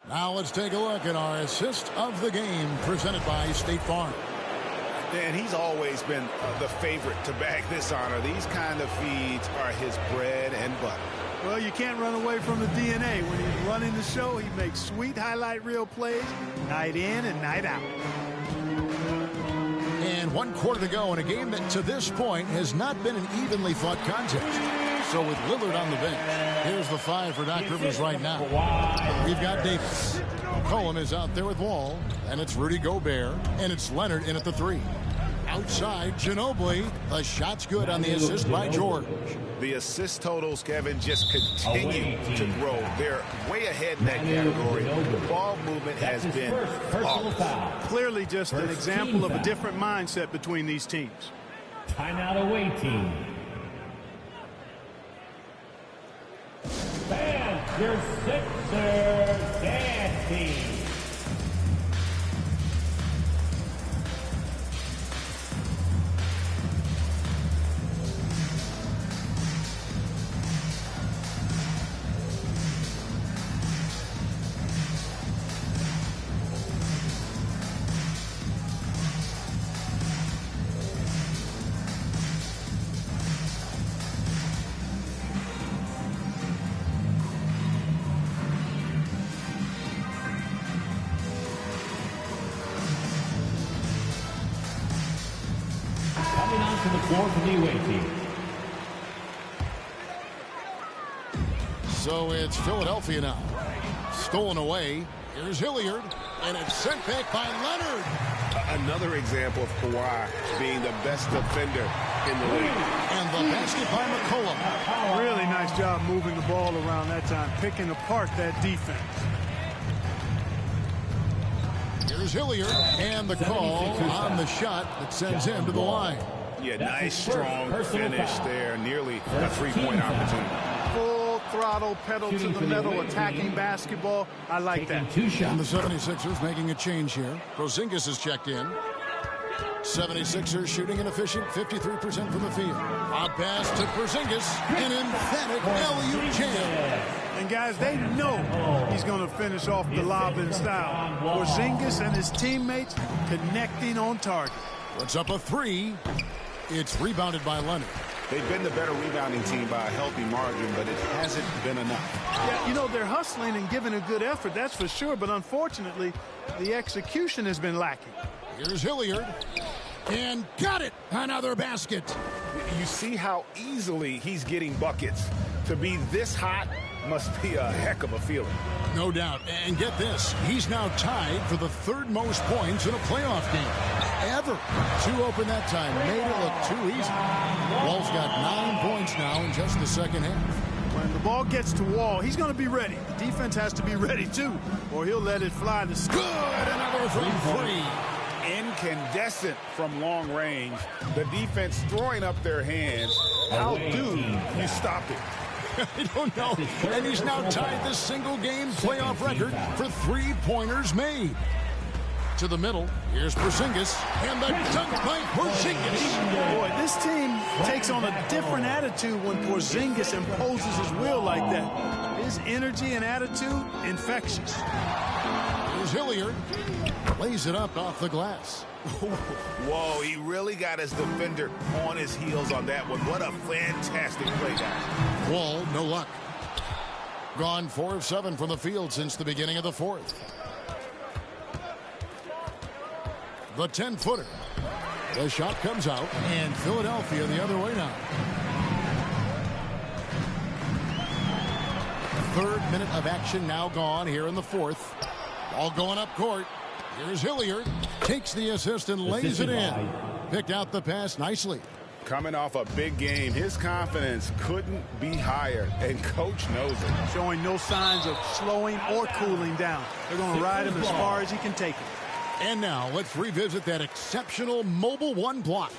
Now let's take a look at our assist of the game presented by State Farm. And he's always been the favorite to bag this honor. These kind of feeds are his bread and butter. Well, you can't run away from the DNA. When he's running the show, he makes sweet highlight reel plays night in and night out. And 1 quarter to go in a game that to this point has not been an evenly fought contest. So with Lillard on the bench, here's the 5 for Doc Rivers right now. We've got Davis. Cohen is out there with Wall, and it's Rudy Gobert, and it's Leonard in at the 3. Outside, Ginobili. The shot's good on the assist by George. The assist totals, Kevin, just continue to grow. They're way ahead in that category. The ball movement has been flawless. Clearly just an example of a different mindset between these teams. Timeout away team. And your Sixers dance team. To the floor for the away team. So it's Philadelphia now. Stolen away. Here's Hilliard. And it's sent back by Leonard. Another example of Kawhi being the best defender in the league. And the basket by McCollum. Really nice job moving the ball around that time, picking apart that defense. Here's Hilliard, and the call on the shot that sends him to the line. Yeah, nice, strong finish there. Nearly a three-point opportunity. Full throttle, pedal to the metal, attacking basketball. I like that. And the 76ers making a change here. Porzingis is checked in. 76ers shooting an efficient 53% from the field. Out pass to Porzingis. An emphatic alley-oop jam. And guys, they know he's going to finish off the lob in style. Porzingis and his teammates connecting on target. Puts up a three. It's rebounded by Leonard. They've been the better rebounding team by a healthy margin, but it hasn't been enough. Yeah, you know, they're hustling and giving a good effort, that's for sure. But unfortunately, the execution has been lacking. Here's Hilliard. And got it. Another basket. You see how easily he's getting buckets. To be this hot must be a heck of a feeling. No doubt. And get this. He's now tied for the third most points in a playoff game ever. Two open that time. Made it look too easy. Wall's got 9 points now in just the second half. When the ball gets to Wall, he's going to be ready. The defense has to be ready, too, or he'll let it fly. Good. Another from three. Incandescent from long range. The defense throwing up their hands. How do you stop it? I don't know. And he's now tied the single-game playoff record for three-pointers made. To the middle, here's Porzingis, and the dunk by Porzingis. Boy, this team takes on a different attitude when Porzingis imposes his will like that. His energy and attitude, infectious. Here's Hilliard. Lays it up off the glass. Whoa, he really got his defender on his heels on that one. What a fantastic play, guys. Wall, no luck. Gone 4 of 7 from the field since the beginning of the fourth. The 10-footer. The shot comes out, and Philadelphia the other way now. Third minute of action now gone here in the fourth. Ball going up court. Here's Hilliard. Takes the assist and lays it in. Picked out the pass nicely. Coming off a big game, his confidence couldn't be higher, and coach knows it. Showing no signs of slowing or cooling down. They're going to ride him as far as he can take it. And now let's revisit that exceptional Mobile One block.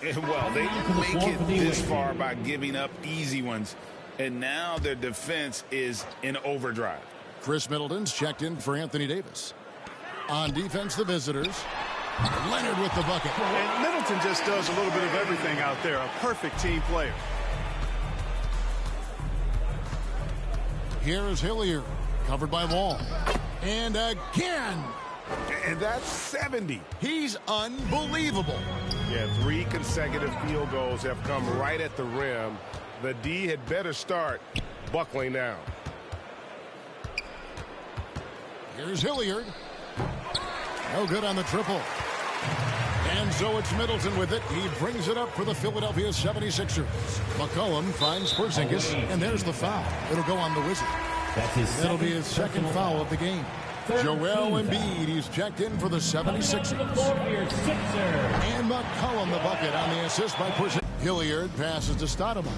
Well, they make it this far by giving up easy ones, and now their defense is in overdrive. Chris Middleton's checked in for Anthony Davis. On defense, the visitors. Leonard with the bucket. And Middleton just does a little bit of everything out there. A perfect team player. Here is Hilliard. Covered by Wall. And again. And that's 70. He's unbelievable. Yeah, 3 consecutive field goals have come right at the rim. The D had better start buckling down. Here's Hilliard. No good on the triple. And so it's Middleton with it. He brings it up for the Philadelphia 76ers. McCollum finds Porzingis, and there's the foul. It'll go on the Wizard. That'll be his second foul of the game. Joel Embiid, he's checked in for the 76ers. And McCollum the bucket on the assist by Porzingis. Hilliard passes to Stoudemire.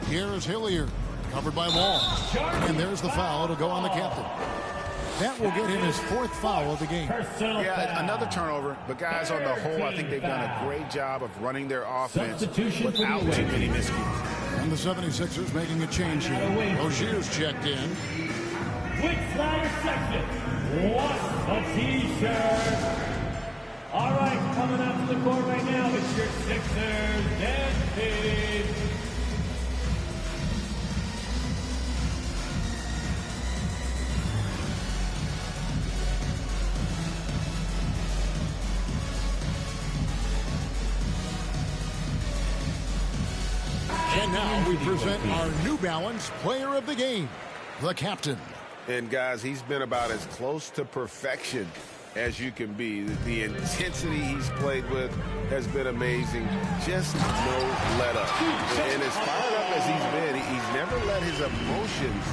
Here is Hilliard. Covered by Wall. And there's the foul. It'll go on the captain. That will get him his 4th foul of the game. Yeah, another turnover. But guys, on the whole, I think they've done a great job of running their offense without too many miscues. And the 76ers making a change here. Rozier's checked in. Quick Slider section. What a t-shirt. All right, coming out to the court right now, it's your Sixers dance team. And now we present our New Balance Player of the Game, the captain. And guys, he's been about as close to perfection as you can be. The intensity he's played with has been amazing. Just no let up. And as fired up as he's been, he's never let his emotions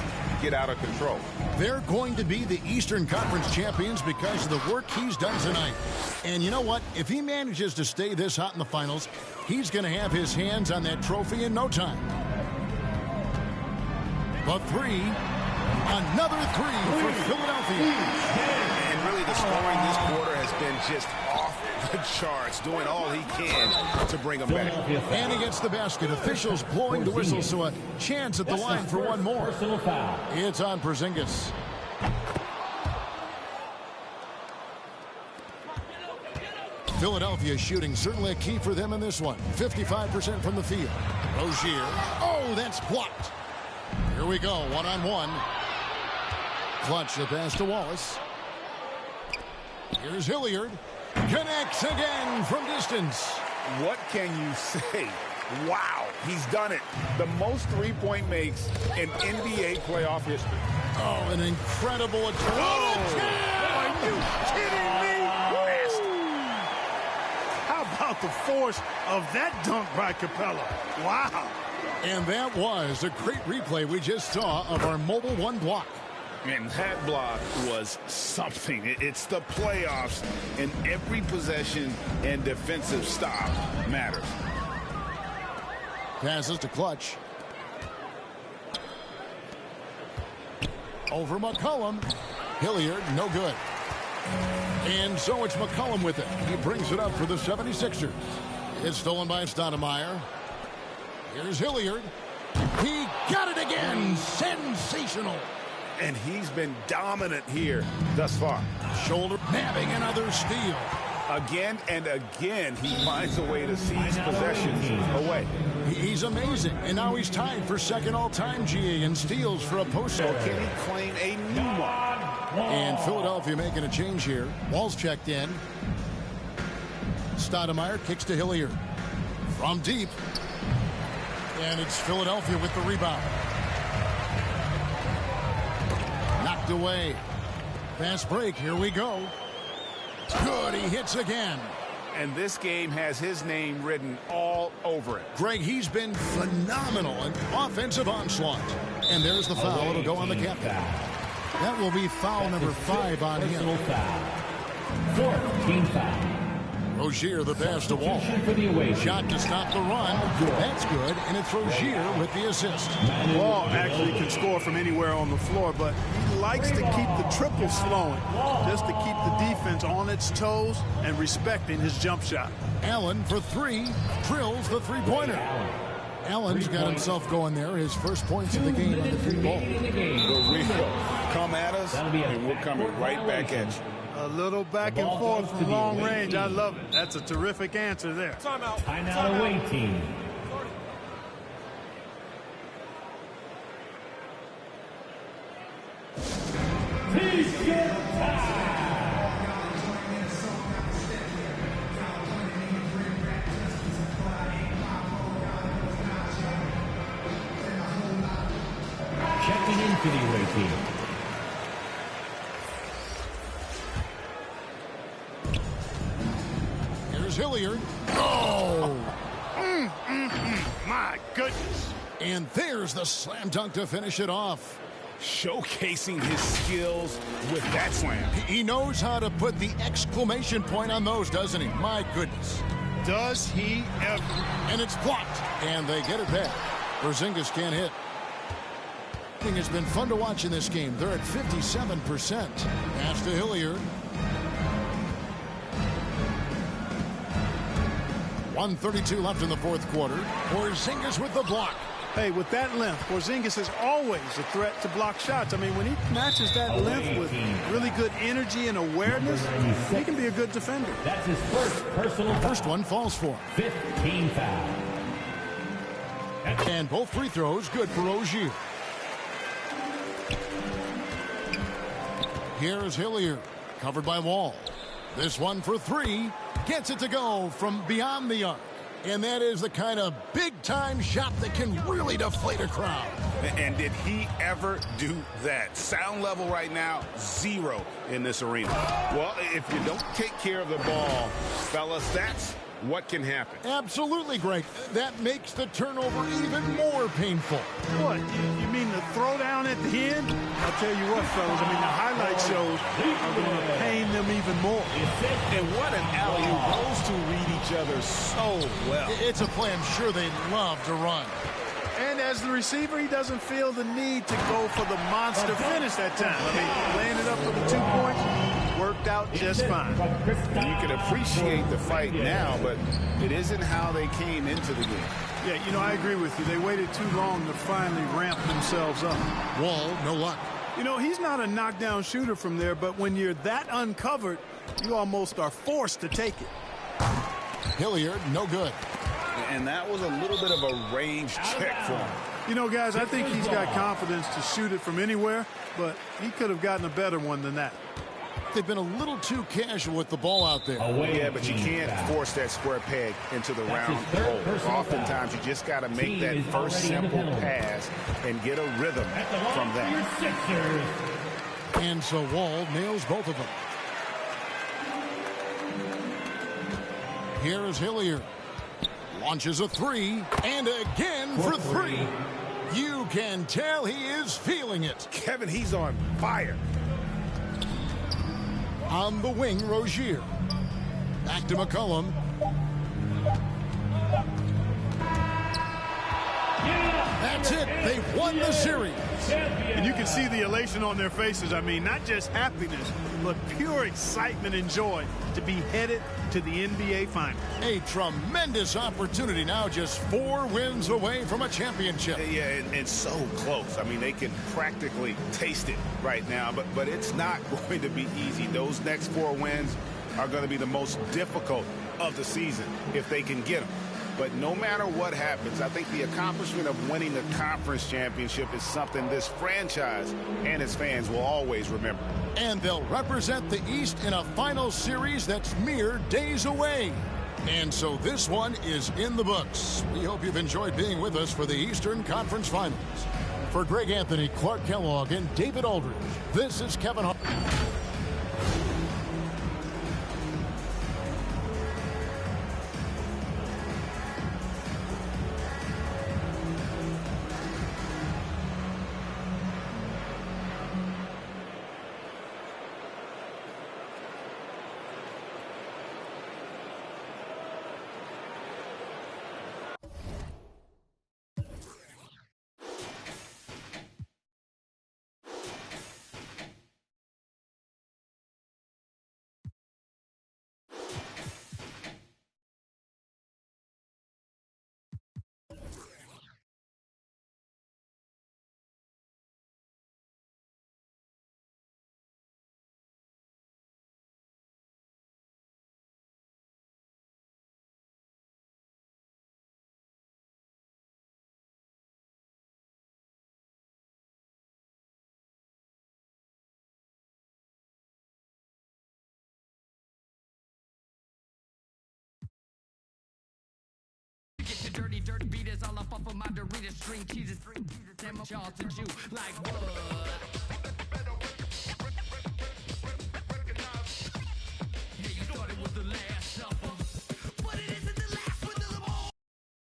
get out of control. They're going to be the Eastern Conference champions because of the work he's done tonight. And you know what? If he manages to stay this hot in the finals, he's going to have his hands on that trophy in no time. The three. Another three for Philadelphia. And really the scoring this quarter has been just off the charts, doing all he can to bring them back. And he gets the basket. Officials blowing the whistle, so a chance at the line for one more. It's on Porzingis. Philadelphia shooting certainly a key for them in this one. 55% from the field. Rozier. Oh, that's blocked. Here we go, one-on-one. Clutch the pass to Wallace. Here's Hilliard. Connects again from distance. What can you say? Wow, he's done it. The most three-point makes in NBA playoff history. Oh, an incredible attempt. Are you kidding me? How about the force of that dunk by Capella? Wow. And that was a great replay we just saw of our Mobile One block. And that block was something. It's the playoffs, and every possession and defensive stop matters. Passes to Clutch. Over McCollum. Hilliard, no good. And so it's McCollum with it. He brings it up for the 76ers. It's stolen by Stoudemire. Here's Hilliard. He got it again. Sensational. And he's been dominant here thus far. Shoulder nabbing another steal. Again and again, he finds a way to seize possessions away. He's amazing. And now he's tied for second all-time GA in steals for a post. So can he claim a new one? And Philadelphia making a change here. Wall's checked in. Stoudemire kicks to Hilliard. From deep. And it's Philadelphia with the rebound. Knocked away. Fast break. Here we go. Good. He hits again. And this game has his name written all over it. Greg, he's been phenomenal in offensive onslaught. And there's the foul. It'll go on the captain. That will be foul number 5 on him. 14 foul. Rozier, the pass to Wall. Shot to stop the run. That's good, and it's Rozier with the assist. Wall actually can score from anywhere on the floor, but he likes to keep the triples flowing, just to keep the defense on its toes and respecting his jump shot. Allen for 3, drills the three-pointer. Allen's got himself going there. His first points of the game on the 3-ball. Come at us, and we're coming right back at you. A little back and forth from long range. I love it. That's a terrific answer there. Timeout away team. T-shirt time. Checking into the away team. Hilliard. Oh! My goodness. And there's the slam dunk to finish it off. Showcasing his skills with that slam. He knows how to put the exclamation point on those, doesn't he? My goodness. Does he ever? And it's blocked. And they get it back. Porzingis can't hit. It's been fun to watch in this game. They're at 57%. Pass to Hilliard. 1:32 left in the fourth quarter. Porzingis with the block. Hey, with that length, Porzingis is always a threat to block shots. I mean, when he matches that length with really good energy and awareness, he can be a good defender. That's his first personal foul. First one falls for him. 15 foul. And both free throws good for Rozier. Here's Hilliard, covered by Wall. This one for 3. Gets it to go from beyond the arc. And that is the kind of big-time shot that can really deflate a crowd. And did he ever do that? Sound level right now, 0 in this arena. Well, if you don't take care of the ball, fellas, that's what can happen. Absolutely, Greg. That makes the turnover even more painful. What? You mean the throwdown at the end? I'll tell you what, fellas. I mean, the highlight shows are going to pain them even more. And what an alley-oop. Those two read each other so well. It's a play I'm sure they'd love to run. And as the receiver, he doesn't feel the need to go for the monster finish that time. I mean, laying it up for the 2 points worked out just fine. You can appreciate the fight now, but it isn't how they came into the game. Yeah, you know, I agree with you. They waited too long to finally ramp themselves up. Wall, no luck. You know, he's not a knockdown shooter from there, but when you're that uncovered, you almost are forced to take it. Hilliard, no good. And that was a little bit of a range check for him. You know, guys, I think he's got confidence to shoot it from anywhere, but he could have gotten a better one than that. They've been a little too casual with the ball out there. Yeah, but you can't force that square peg into the round hole. Oftentimes, you just got to make that first simple pass and get a rhythm from that. And so Wall nails both of them. Here is Hilliard. Launches a three, and again for three. You can tell he is feeling it. Kevin, he's on fire. On the wing, Rozier. Back to McCollum. That's it. They've won the series. And you can see the elation on their faces. I mean, not just happiness, but pure excitement and joy to be headed to the NBA Finals. A tremendous opportunity now, just 4 wins away from a championship. Yeah, and so close. I mean, they can practically taste it right now, but it's not going to be easy. Those next 4 wins are going to be the most difficult of the season if they can get them. But no matter what happens, I think the accomplishment of winning the conference championship is something this franchise and its fans will always remember. And they'll represent the East in a final series that's mere days away. And so this one is in the books. We hope you've enjoyed being with us for the Eastern Conference Finals. For Greg Anthony, Clark Kellogg, and David Aldridge, this is Kevin Hart. Dirty beat is all up off of my Doritos, string cheeses, and my Charleston Jew like what?